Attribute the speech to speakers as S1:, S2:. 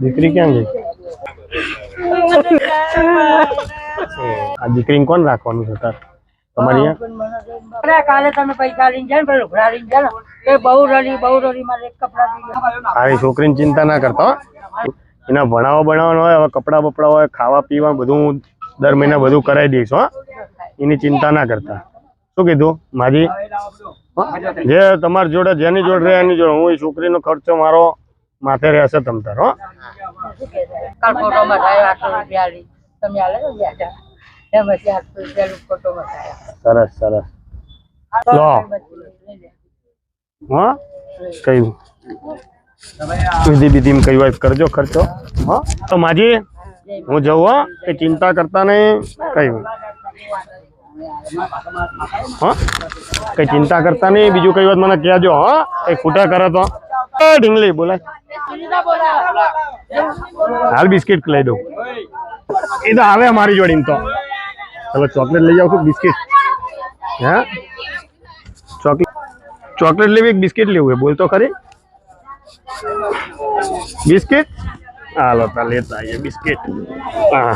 S1: દીકરી ક્યાં ગઈ? આ દીકરીને કોણ રાખવાનું છે તાર તમારી અહીંયા?
S2: કાલે તમે પૈસા લઈને જાય ને લુગડા લઈને જાય ને બહુ રડી મારે એક કપડા
S1: તારી છોકરીની ચિંતા ના કરતો હો. એના ભણાવવાનું હોય, હવે કપડા બપડા હોય, ખાવા પીવા બધું દર મહિના બધું કરાવી દઈશ હો. એની ચિંતા ના કરતા. શું કીધું માજી? જે તમારી જોડે જેની જોડે રહે એની જોડે, હું એ છોકરીનો ખર્ચો મારો માથે રહેશે તમ તાર હો.
S2: કાલ ફોટો મટાયો 800 રૂપિયા આલી તમે આલે ને બેઠા એમાંથી 800 રૂપિયા ફોટો મટાયો.
S1: સરસ સરસ લો હા કયું વિધિ વિધિ કઈ વાત કરજો ખર્ચો હા. તો માજી હું જઉં હો, કે ચિંતા કરતા નહીં કયું હા, કઈ ચિંતા કરતા નહીં. બીજું કઈ વાત મને કહેજો હા, કઈ ખૂટા કરે તો ઢીંગલી બોલાય. હાલ બિસ્કિટ લઈ દઉં એ તો આવે અમારી જોડી તો. ચલો ચોકલેટ લઈ જાઉં છું. બિસ્કિટ હા ચોકલેટ લેવી એક બિસ્કિટ લેવું બોલ તો ખરી. બિસ્કિટ હાલો તા લેતા આવીએ બિસ્કિટ. હા